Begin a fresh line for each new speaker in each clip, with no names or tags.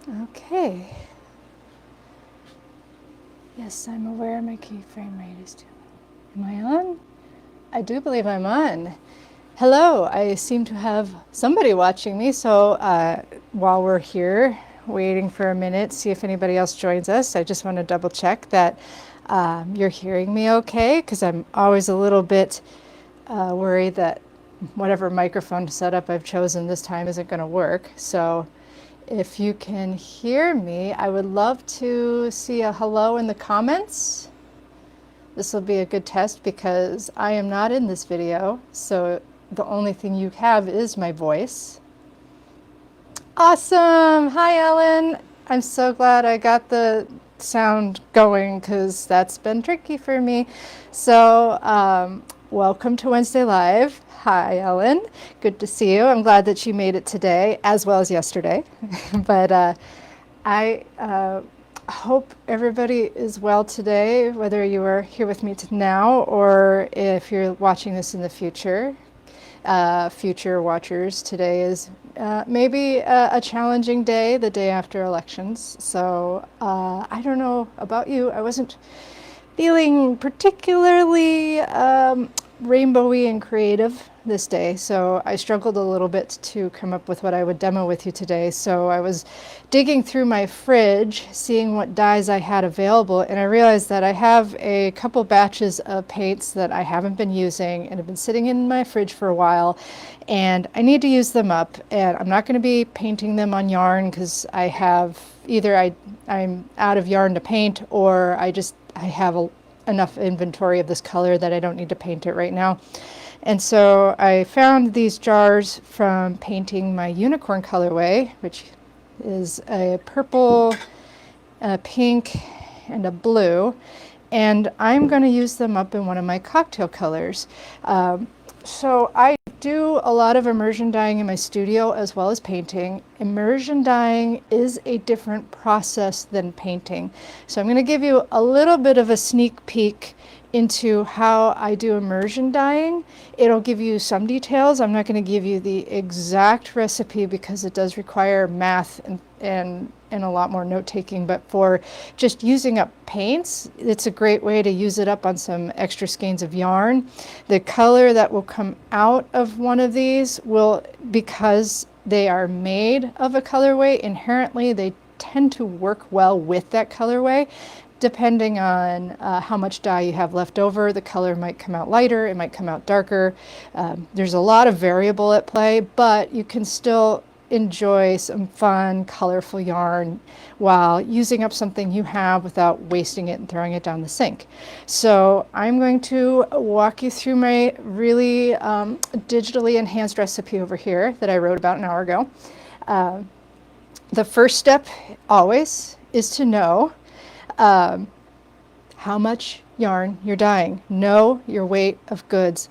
Okay. Yes, I'm aware my keyframe rate is too low. Am I on? I do believe I'm on. Hello, I seem to have somebody watching me, so while we're here waiting for a minute, see if anybody else joins us, I just want to double check that you're hearing me okay, because I'm always a little bit worried that whatever microphone setup I've chosen this time isn't going to work. So if you can hear me, I would love to see a hello in the comments. This will be a good test because I am not in this video, so the only thing you have is my voice. Awesome! Hi, Ellen. I'm so glad I got the sound going because that's been tricky for me. So welcome to Wednesday Live. Hi, Ellen. Good to see you. I'm glad that you made it today as well as yesterday. But I hope everybody is well today, whether you are here with me now or if you're watching this in the future. Future watchers, today is maybe a challenging day, the day after elections. So I don't know about you. I wasn't feeling particularly rainbowy and creative this day, so I struggled a little bit to come up with what I would demo with you today. So I was digging through my fridge, seeing what dyes I had available, and I realized that I have a couple batches of paints that I haven't been using and have been sitting in my fridge for a while, and I need to use them up. And I'm not going to be painting them on yarn because I have either I'm out of yarn to paint, or I have enough inventory of this color that I don't need to paint it right now. And so I found these jars from painting my unicorn colorway, which is a purple, a pink, and a blue. And I'm going to use them up in one of my cocktail colors. So I do a lot of immersion dyeing in my studio as well as painting. Immersion dyeing is a different process than painting. So I'm going to give you a little bit of a sneak peek into how I do immersion dyeing. It'll give you some details. I'm not going to give you the exact recipe because it does require math and a lot more note taking, but for just using up paints, it's a great way to use it up on some extra skeins of yarn. The color that will come out of one of these will, because they are made of a colorway, inherently they tend to work well with that colorway. Depending on how much dye you have left over, the color might come out lighter, it might come out darker. There's a lot of variable at play, but you can still enjoy some fun, colorful yarn while using up something you have without wasting it and throwing it down the sink. So I'm going to walk you through my really digitally enhanced recipe over here that I wrote about an hour ago. The first step always is to know how much yarn you're dyeing. Know your weight of goods.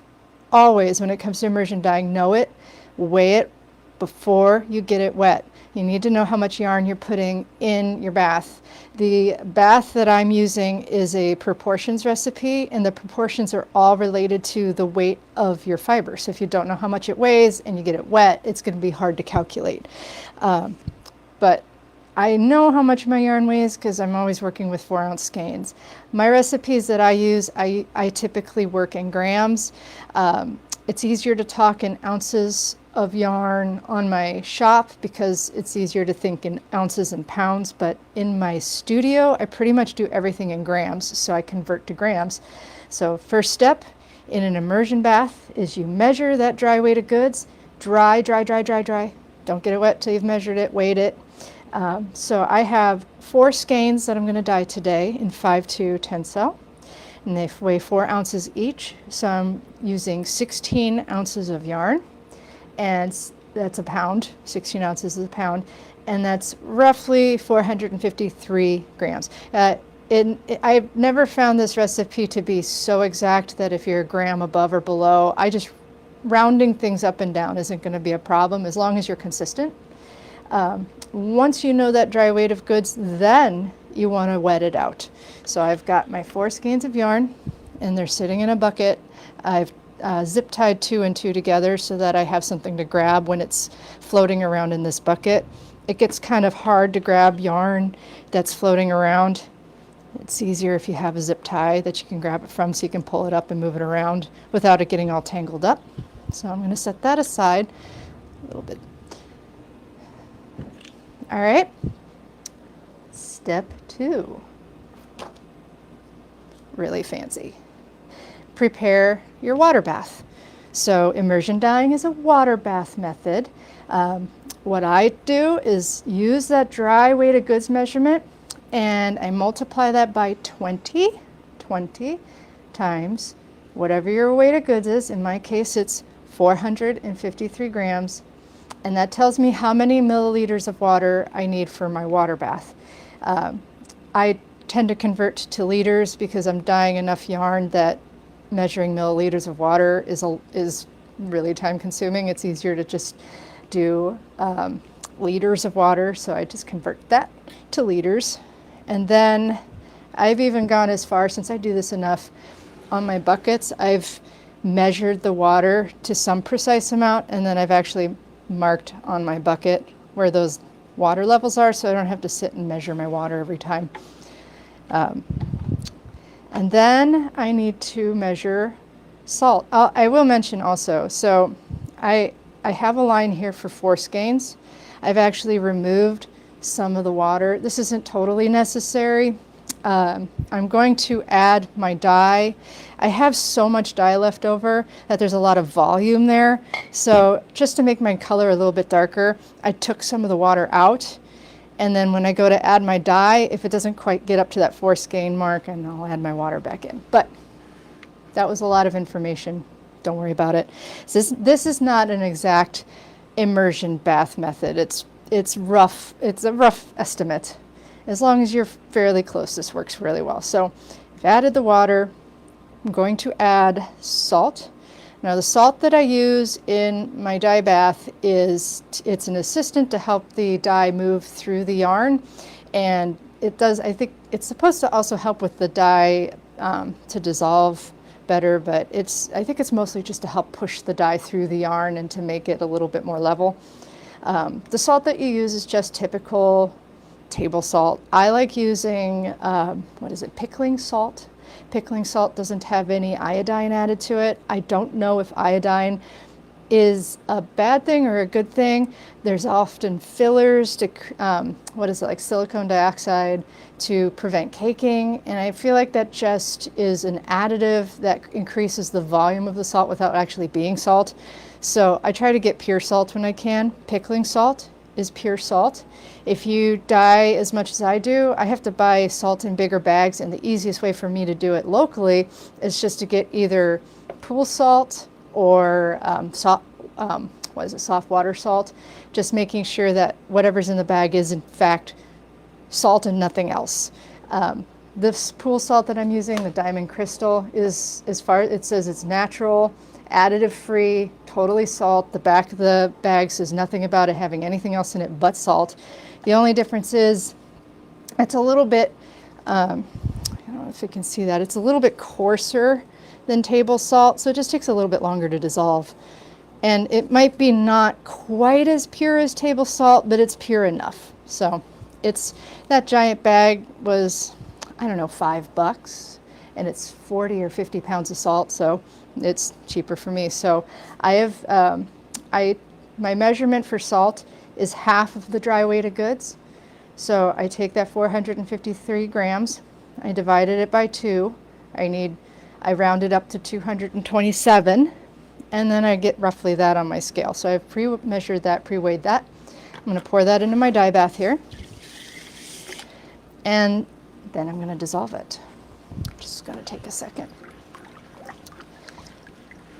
Always, when it comes to immersion dyeing, know it, weigh it before you get it wet. You need to know how much yarn you're putting in your bath. The bath that I'm using is a proportions recipe, and the proportions are all related to the weight of your fiber. So if you don't know how much it weighs and you get it wet, it's going to be hard to calculate. But I know how much my yarn weighs because I'm always working with 4-ounce skeins. My recipes that I use, I typically work in grams. It's easier to talk in ounces of yarn on my shop because it's easier to think in ounces and pounds, but in my studio, I pretty much do everything in grams, so I convert to grams. So first step in an immersion bath is you measure that dry weight of goods. Dry, dry, dry, dry, dry. Don't get it wet till you've measured it, weighed it. So I have 4 skeins that I'm going to dye today in 5/2 Tencel, and they weigh 4 ounces each. So I'm using 16 ounces of yarn, and that's a pound. 16 ounces is a pound, and that's roughly 453 grams. I've never found this recipe to be so exact that if you're a gram above or below, rounding things up and down isn't going to be a problem as long as you're consistent. Once you know that dry weight of goods, then you want to wet it out. So I've got my 4 skeins of yarn, and they're sitting in a bucket. I've zip tied 2 and 2 together so that I have something to grab when it's floating around in this bucket. It gets kind of hard to grab yarn that's floating around. It's easier if you have a zip tie that you can grab it from so you can pull it up and move it around without it getting all tangled up. So I'm going to set that aside a little bit. All right. Step 2. Really fancy. Prepare your water bath. So immersion dyeing is a water bath method. What I do is use that dry weight of goods measurement and I multiply that by 20 times whatever your weight of goods is. In my case, it's 453 grams. And that tells me how many milliliters of water I need for my water bath. I tend to convert to liters because I'm dyeing enough yarn that measuring milliliters of water is really time consuming. It's easier to just do liters of water, so I just convert that to liters. And then I've even gone as far, since I do this enough on my buckets, I've measured the water to some precise amount, and then I've actually marked on my bucket where those water levels are, so I don't have to sit and measure my water every time. And then I need to measure salt. I will mention also, so I have a line here for 4 skeins. I've actually removed some of the water. This isn't totally necessary. I'm going to add my dye. I have so much dye left over that there's a lot of volume there. So just to make my color a little bit darker, I took some of the water out. And then when I go to add my dye, if it doesn't quite get up to that 4 skein mark, and I'll add my water back in. But that was a lot of information. Don't worry about it. This is not an exact immersion bath method. It's rough. It's a rough estimate. As long as you're fairly close, this works really well. So I've added the water. I'm going to add salt. Now the salt that I use in my dye bath it's an assistant to help the dye move through the yarn, and it does, I think it's supposed to also help with the dye to dissolve better, but I think it's mostly just to help push the dye through the yarn and to make it a little bit more level. The salt that you use is just typical table salt. I like using, pickling salt. Pickling salt doesn't have any iodine added to it. I don't know if iodine is a bad thing or a good thing. There's often fillers to, like silicone dioxide to prevent caking. And I feel like that just is an additive that increases the volume of the salt without actually being salt. So I try to get pure salt when I can. Pickling salt is pure salt. If you dye as much as I do, I have to buy salt in bigger bags, and the easiest way for me to do it locally is just to get either pool salt or soft water salt, just making sure that whatever's in the bag is in fact salt and nothing else. This pool salt that I'm using, the Diamond Crystal, is, as far as it says, it's natural, additive free, totally salt. The back of the bag says nothing about it having anything else in it but salt. The only difference is it's a little bit, I don't know if you can see that, it's a little bit coarser than table salt, so it just takes a little bit longer to dissolve. And it might be not quite as pure as table salt, but it's pure enough. So that giant bag was, I don't know, $5, and it's 40 or 50 pounds of salt, so it's cheaper for me. So I have, my measurement for salt is half of the dry weight of goods. So I take that 453 grams, I divided it by 2. I round it up to 227, and then I get roughly that on my scale. So I've pre-measured that, pre-weighed that. I'm going to pour that into my dye bath here, and then I'm going to dissolve it. Just going to take a second.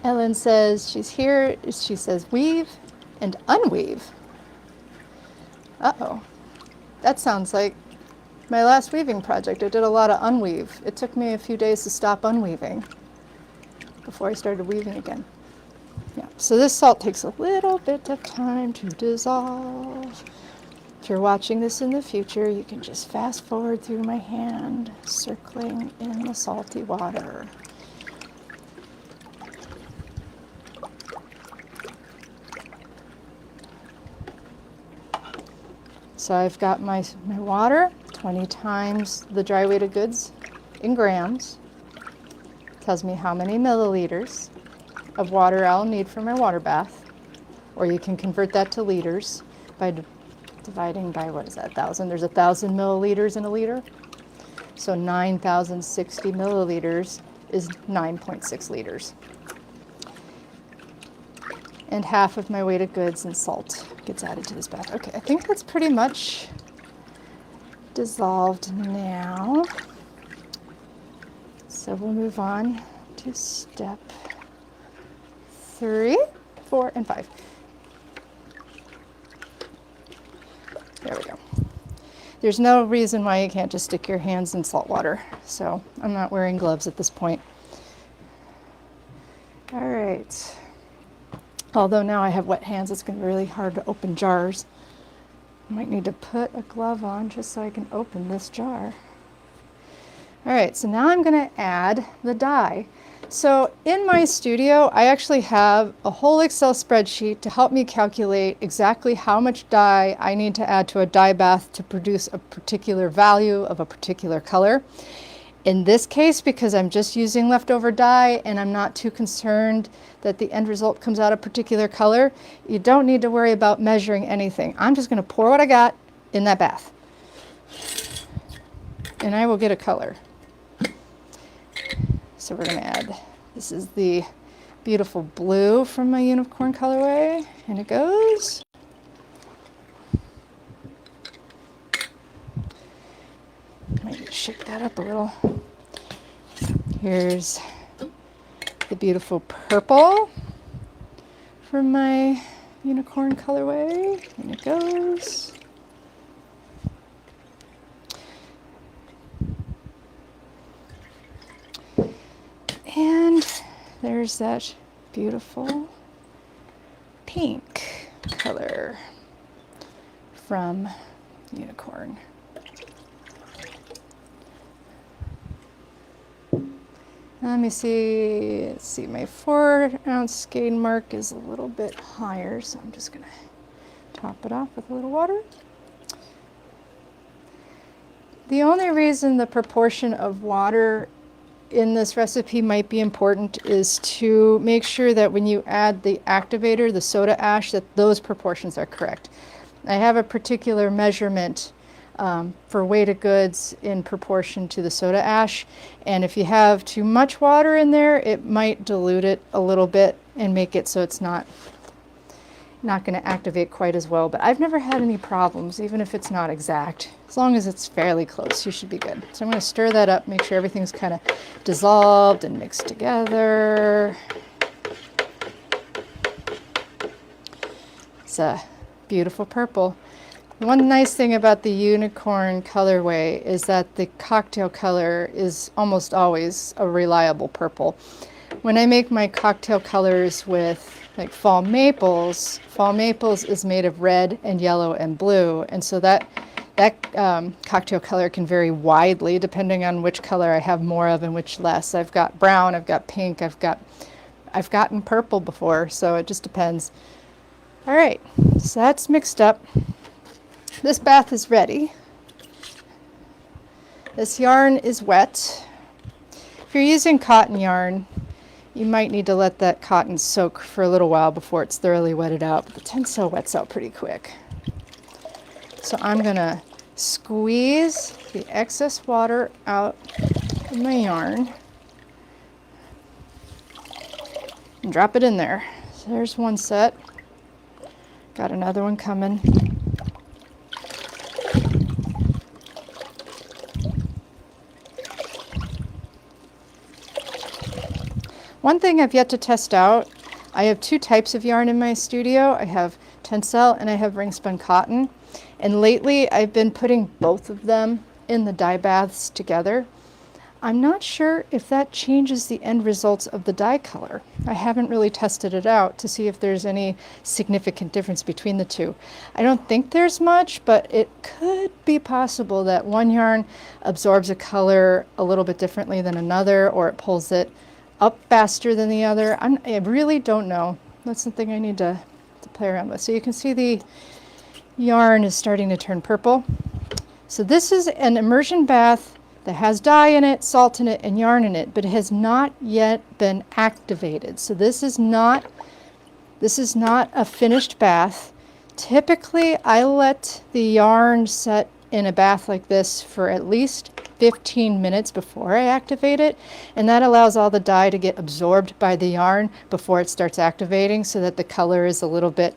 Ellen says she's here. She says weave and unweave. Uh-oh. That sounds like my last weaving project. I did a lot of unweave. It took me a few days to stop unweaving before I started weaving again. Yeah. So this salt takes a little bit of time to dissolve. If you're watching this in the future, you can just fast forward through my hand, circling in the salty water. So I've got my water, 20 times the dry weight of goods in grams. Tells me how many milliliters of water I'll need for my water bath. Or you can convert that to liters by dividing by, what is that, 1,000? There's 1,000 milliliters in a liter. So 9,060 milliliters is 9.6 liters. And half of my weight of goods and salt gets added to this bath. Okay, I think that's pretty much dissolved now. So we'll move on to step 3, 4, and 5. There we go. There's no reason why you can't just stick your hands in salt water. So I'm not wearing gloves at this point. All right. Although now I have wet hands, it's going to be really hard to open jars. I might need to put a glove on just so I can open this jar. All right, so now I'm going to add the dye. So in my studio, I actually have a whole Excel spreadsheet to help me calculate exactly how much dye I need to add to a dye bath to produce a particular value of a particular color. In this case, because I'm just using leftover dye and I'm not too concerned that the end result comes out a particular color, you don't need to worry about measuring anything. I'm just going to pour what I got in that bath, and I will get a color. So we're going to add, this is the beautiful blue from my unicorn colorway, and it goes. Might need to shake that up a little. Here's the beautiful purple from my unicorn colorway, and it goes. And there's that beautiful pink color from unicorn. Let me see, let's see, my 4-ounce skein mark is a little bit higher, so I'm just gonna top it off with a little water. The only reason the proportion of water in this recipe might be important is to make sure that when you add the activator, the soda ash, that those proportions are correct. I have a particular measurement for weight of goods in proportion to the soda ash, and if you have too much water in there, it might dilute it a little bit and make it so it's not going to activate quite as well. But I've never had any problems, even if it's not exact. As long as it's fairly close, you should be good. So I'm going to stir that up, make sure everything's kind of dissolved and mixed together. It's a beautiful purple. One nice thing about the unicorn colorway is that the cocktail color is almost always a reliable purple. When I make my cocktail colors with like fall maples is made of red and yellow and blue, and so that cocktail color can vary widely depending on which color I have more of and which less. I've got brown, I've got pink, I've gotten purple before, so it just depends. All right, so that's mixed up. This bath is ready. This yarn is wet. If you're using cotton yarn, you might need to let that cotton soak for a little while before it's thoroughly wetted out, but the Tencel wets out pretty quick. So I'm gonna squeeze the excess water out of my yarn and drop it in there. So there's one set. Got another one coming. One thing I've yet to test out, I have 2 types of yarn in my studio. I have Tencel and I have ring spun cotton. And lately I've been putting both of them in the dye baths together. I'm not sure if that changes the end results of the dye color. I haven't really tested it out to see if there's any significant difference between the two. I don't think there's much, but it could be possible that one yarn absorbs a color a little bit differently than another, or it pulls it up faster than the other. I really don't know. That's something I need to play around with. So you can see yarn is starting to turn purple. So this is an immersion bath that has dye in it, salt in it, and yarn in it, but it has not yet been activated. So this is not a finished bath. Typically, I let the yarn set in a bath like this for at least 15 minutes before I activate it, and that allows all the dye to get absorbed by the yarn before it starts activating, so that the color is a little bit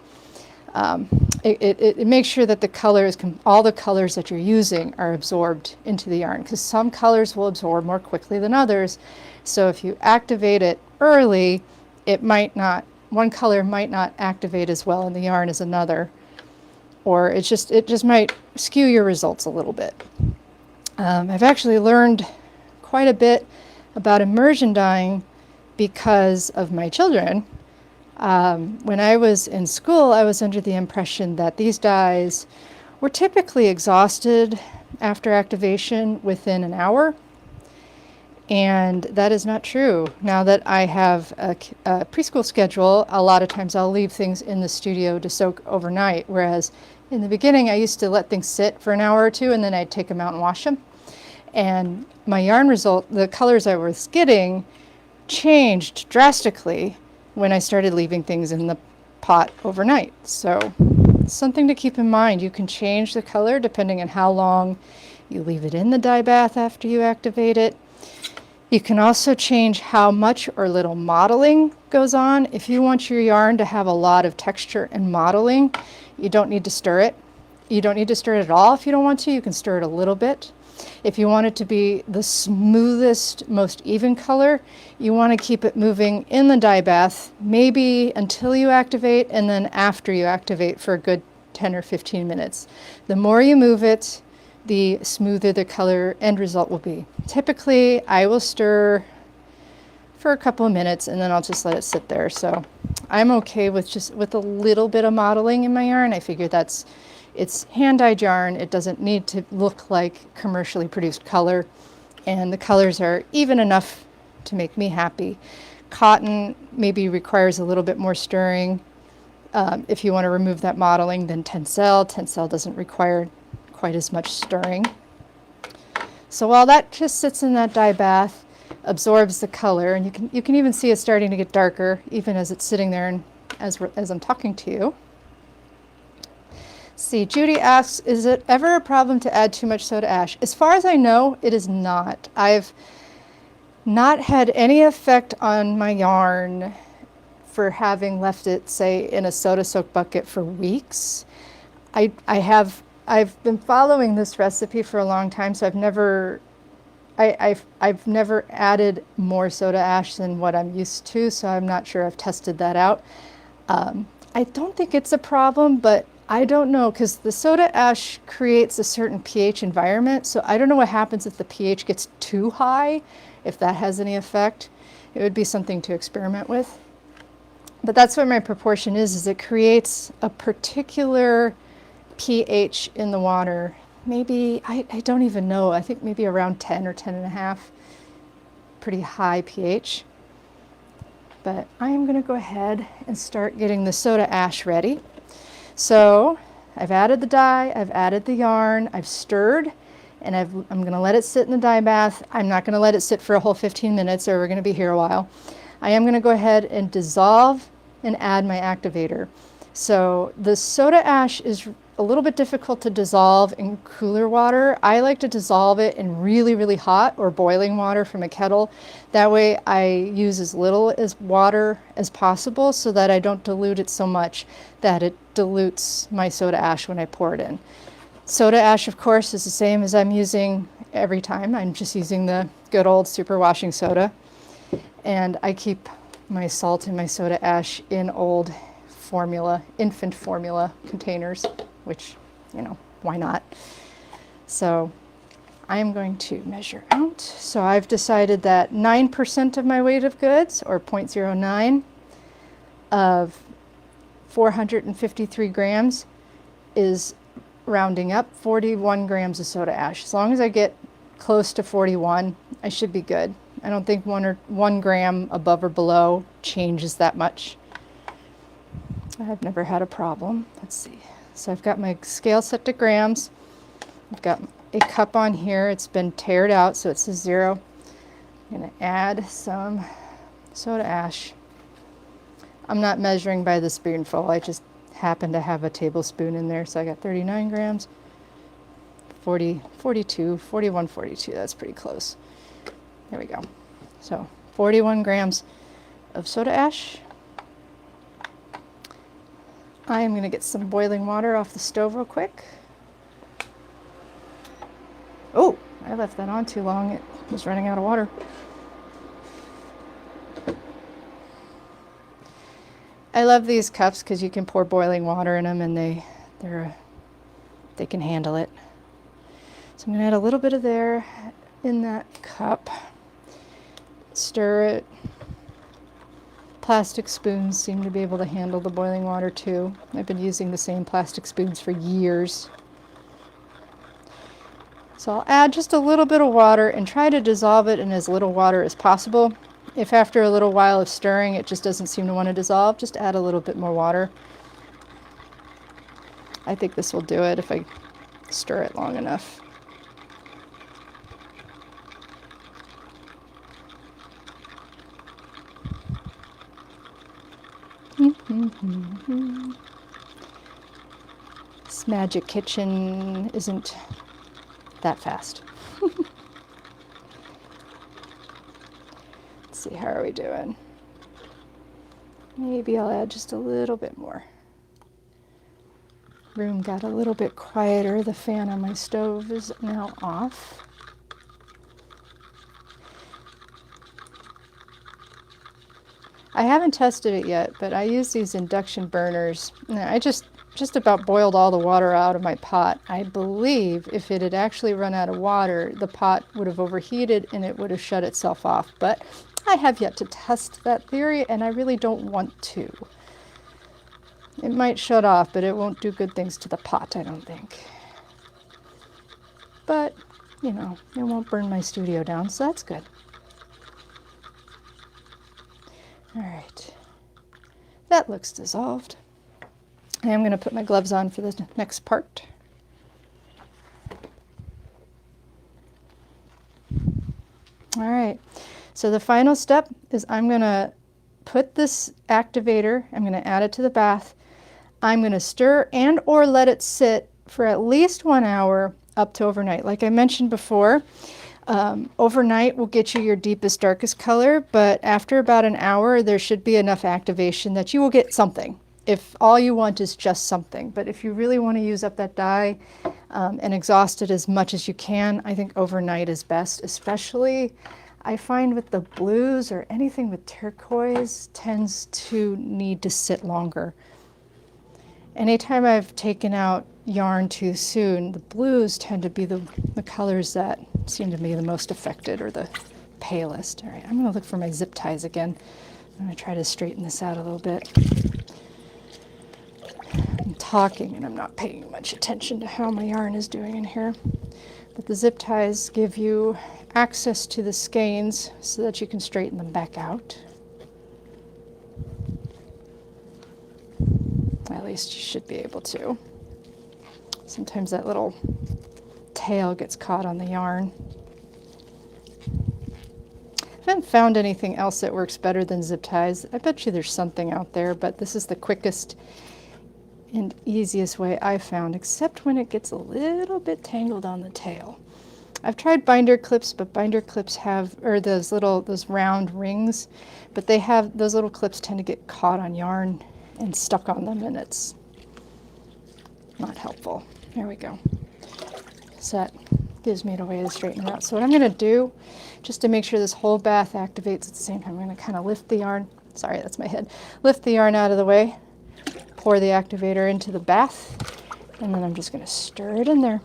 it makes sure that the colors, all the colors that you're using are absorbed into the yarn, because some colors will absorb more quickly than others. So if you activate it early, it might not, one color might not activate as well in the yarn as another, or it just might skew your results a little bit. I've actually learned quite a bit about immersion dyeing because of my children. When I was in school, I was under the impression that these dyes were typically exhausted after activation within an hour, and that is not true. Now that I have a preschool schedule, a lot of times I'll leave things in the studio to soak overnight, whereas in the beginning I used to let things sit for an hour or two and then I'd take them out and wash them. And my yarn result, the colors I was getting, changed drastically when I started leaving things in the pot overnight. So it's something to keep in mind. You can change the color depending on how long you leave it in the dye bath after you activate it. You can also change how much or little modeling goes on. If you want your yarn to have a lot of texture and modeling, you don't need to stir it. You don't need to stir it at all if you don't want to. You can stir it a little bit. If you want it to be the smoothest, most even color, you want to keep it moving in the dye bath, maybe until you activate, and then after you activate for a good 10 or 15 minutes. The more you move it, the smoother the color end result will be. Typically, I will stir for a couple of minutes and then I'll just let it sit there. So I'm okay with a little bit of modeling in my yarn. I figure it's hand-dyed yarn. It doesn't need to look like commercially produced color, and the colors are even enough to make me happy. Cotton maybe requires a little bit more stirring. If you want to remove that modeling, then Tencel doesn't require quite as much stirring. So while that just sits in that dye bath, absorbs the color, and you can even see it starting to get darker even as it's sitting there and as I'm talking to you. See, Judy asks, is it ever a problem to add too much soda ash? As far as I know, it is not. I've not had any effect on my yarn for having left it, say, in a soda soak bucket for weeks. I've been following this recipe for a long time, so I've never added more soda ash than what I'm used to, so I'm not sure I've tested that out. I don't think it's a problem, but I don't know, because the soda ash creates a certain pH environment, so I don't know what happens if the pH gets too high, if that has any effect. It would be something to experiment with. But that's what my proportion is it creates a particular pH in the water. Maybe, I don't even know, I think maybe around 10 or 10.5, pretty high pH. But I am going to go ahead and start getting the soda ash ready. So I've added the dye, I've added the yarn, I've stirred, and I'm going to let it sit in the dye bath. I'm not going to let it sit for a whole 15 minutes or we're going to be here a while. I am going to go ahead and dissolve and add my activator. So the soda ash is a little bit difficult to dissolve in cooler water. I like to dissolve it in really, really hot or boiling water from a kettle. That way I use as little as water as possible so that I don't dilute it so much that it dilutes my soda ash when I pour it in. Soda ash, of course, is the same as I'm using every time. I'm just using the good old super washing soda. And I keep my salt and my soda ash in old infant formula containers, which, why not? So I'm going to measure out. So I've decided that 9% of my weight of goods, or 0.09 of 453 grams, is rounding up 41 grams of soda ash. As long as I get close to 41, I should be good. I don't think 1 gram above or below changes that much. I've never had a problem. Let's see. So I've got my scale set to grams. I've got a cup on here. It's been tared out, so it says 0. I'm going to add some soda ash. I'm not measuring by the spoonful. I just happen to have a tablespoon in there, so I got 39 grams. 40, 42, 41, 42. That's pretty close. There we go. So 41 grams of soda ash. I am going to get some boiling water off the stove real quick. Oh, I left that on too long. It was running out of water. I love these cups because you can pour boiling water in them and they can handle it. So I'm going to add a little bit of there in that cup. Stir it. Plastic spoons seem to be able to handle the boiling water too. I've been using the same plastic spoons for years. So I'll add just a little bit of water and try to dissolve it in as little water as possible. If after a little while of stirring it just doesn't seem to want to dissolve, just add a little bit more water. I think this will do it if I stir it long enough. This magic kitchen isn't that fast. Let's see, how are we doing? Maybe I'll add just a little bit more. Room got a little bit quieter. The fan on my stove is now off. I haven't tested it yet, but I use these induction burners. I just about boiled all the water out of my pot. I believe if it had actually run out of water, the pot would have overheated and it would have shut itself off. But I have yet to test that theory, and I really don't want to. It might shut off, but it won't do good things to the pot, I don't think. But, you know, it won't burn my studio down, so that's good. All right, that looks dissolved. I am going to put my gloves on for the next part. All right, so the final step is I'm going to put this activator, I'm going to add it to the bath. I'm going to stir and or let it sit for at least 1 hour up to overnight. Like I mentioned before, overnight will get you your deepest, darkest color, but after about an hour, there should be enough activation that you will get something. If all you want is just something, but if you really want to use up that dye and exhaust it as much as you can, I think overnight is best. Especially, I find with the blues or anything with turquoise tends to need to sit longer. Anytime I've taken out yarn too soon, the blues tend to be the colors that seem to be the most affected or the palest. All right, I'm going to look for my zip ties again. I'm going to try to straighten this out a little bit. I'm talking and I'm not paying much attention to how my yarn is doing in here. But the zip ties give you access to the skeins so that you can straighten them back out. At least you should be able to. Sometimes that little tail gets caught on the yarn. I haven't found anything else that works better than zip ties. I bet you there's something out there, but this is the quickest and easiest way I've found, except when it gets a little bit tangled on the tail. I've tried binder clips, but binder clips have, or those round rings, but they have, those little clips tend to get caught on yarn and stuck on them, and it's not helpful. There we go. So that gives me a way to straighten it out. So what I'm going to do, just to make sure this whole bath activates at the same time, I'm going to kind of lift the yarn, sorry, that's my head, lift the yarn out of the way, pour the activator into the bath, and then I'm just going to stir it in there.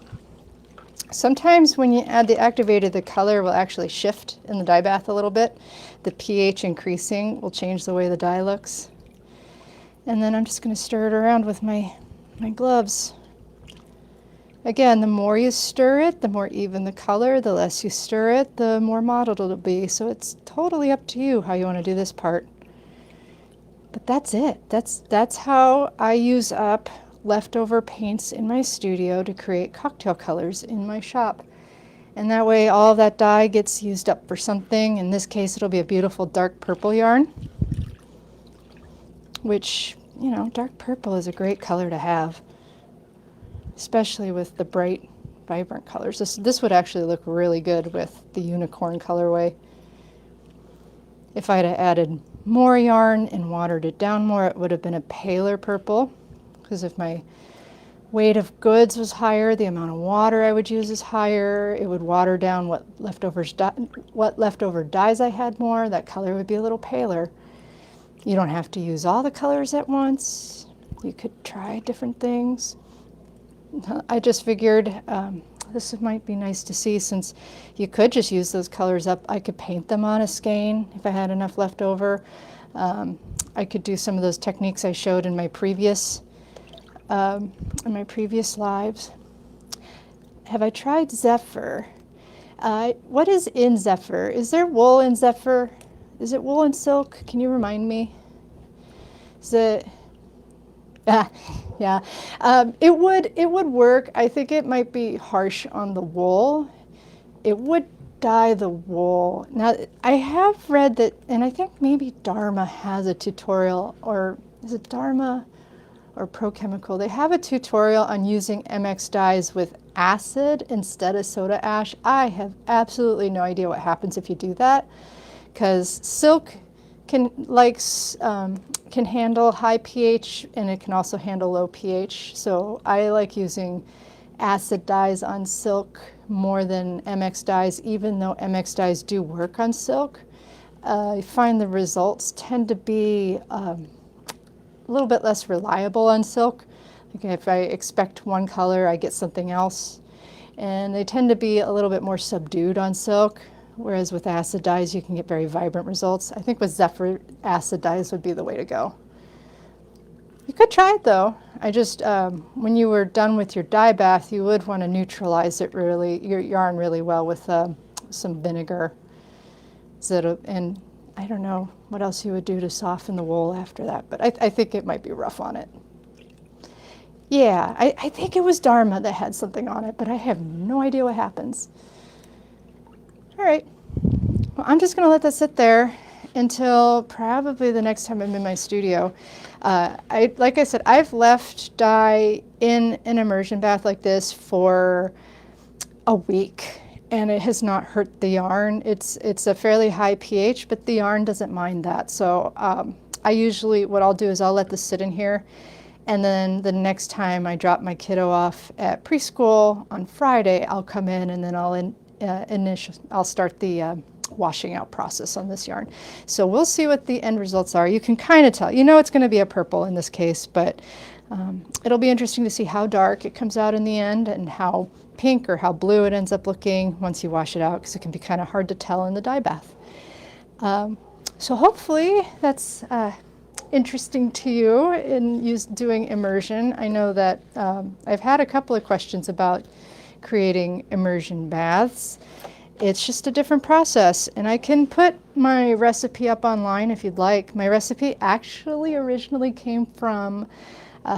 Sometimes when you add the activator, the color will actually shift in the dye bath a little bit. The pH increasing will change the way the dye looks. And then I'm just going to stir it around with my gloves. Again, the more you stir it, the more even the color. The less you stir it, the more mottled it'll be. So it's totally up to you how you want to do this part. But that's it. That's how I use up leftover paints in my studio to create cocktail colors in my shop. And that way all of that dye gets used up for something. In this case, it'll be a beautiful dark purple yarn, which, you know, dark purple is a great color to have, especially with the bright, vibrant colors. This would actually look really good with the unicorn colorway. If I'd have added more yarn and watered it down more, it would have been a paler purple, because if my weight of goods was higher, the amount of water I would use is higher. It would water down what leftover dyes I had more. That color would be a little paler. You don't have to use all the colors at once. You could try different things. I just figured this might be nice to see, since you could just use those colors up. I could paint them on a skein if I had enough left over. I could do some of those techniques I showed in my previous lives. Have I tried Zephyr? What is in Zephyr? Is there wool in Zephyr? Is it wool and silk? Can you remind me? Is it? Yeah. It would work. I think it might be harsh on the wool. It would dye the wool. Now, I have read that, and I think maybe Dharma has a tutorial, or is it Dharma or Pro Chemical? They have a tutorial on using MX dyes with acid instead of soda ash. I have absolutely no idea what happens if you do that, because silk can handle high pH, and it can also handle low pH. So I like using acid dyes on silk more than MX dyes, even though MX dyes do work on silk. I find the results tend to be a little bit less reliable on silk. Like if I expect one color, I get something else. And they tend to be a little bit more subdued on silk, whereas with acid dyes, you can get very vibrant results. I think with Zephyr, acid dyes would be the way to go. You could try it though. I just, when you were done with your dye bath, you would want to neutralize it really, your yarn really well with some vinegar. And I don't know what else you would do to soften the wool after that, but I think it might be rough on it. Yeah, I think it was Dharma that had something on it, but I have no idea what happens. All right, well, I'm just gonna let that sit there until probably the next time I'm in my studio. Like I said, I've left dye in an immersion bath like this for a week, and it has not hurt the yarn. It's a fairly high pH, but the yarn doesn't mind that. So I usually, what I'll do is I'll let this sit in here, and then the next time I drop my kiddo off at preschool on Friday, I'll come in and then I'll start the washing out process on this yarn. So we'll see what the end results are. You can kind of tell, you know, it's going to be a purple in this case, but it'll be interesting to see how dark it comes out in the end and how pink or how blue it ends up looking once you wash it out, because it can be kind of hard to tell in the dye bath. So hopefully that's interesting to you in doing immersion. I know that I've had a couple of questions about creating immersion baths. It's just a different process, and I can put my recipe up online if you'd like. My recipe actually originally came from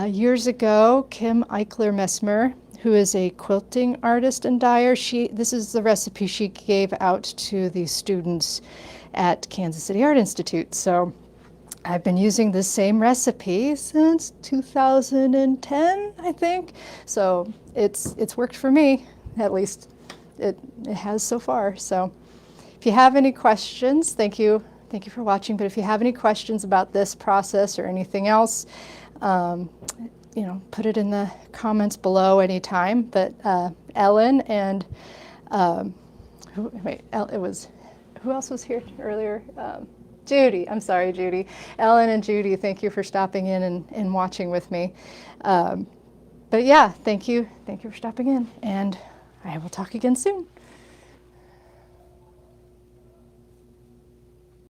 years ago, Kim Eichler-Messmer, who is a quilting artist and dyer. This is the recipe she gave out to the students at Kansas City Art Institute. So I've been using the same recipe since 2010, I think. So it's worked for me, at least it has so far. So if you have any questions, thank you for watching. But if you have any questions about this process or anything else, you know, put it in the comments below anytime. But Ellen and who else was here earlier? Judy, I'm sorry, Judy. Ellen and Judy, thank you for stopping in and watching with me. But yeah, thank you for stopping in, and I will talk again soon.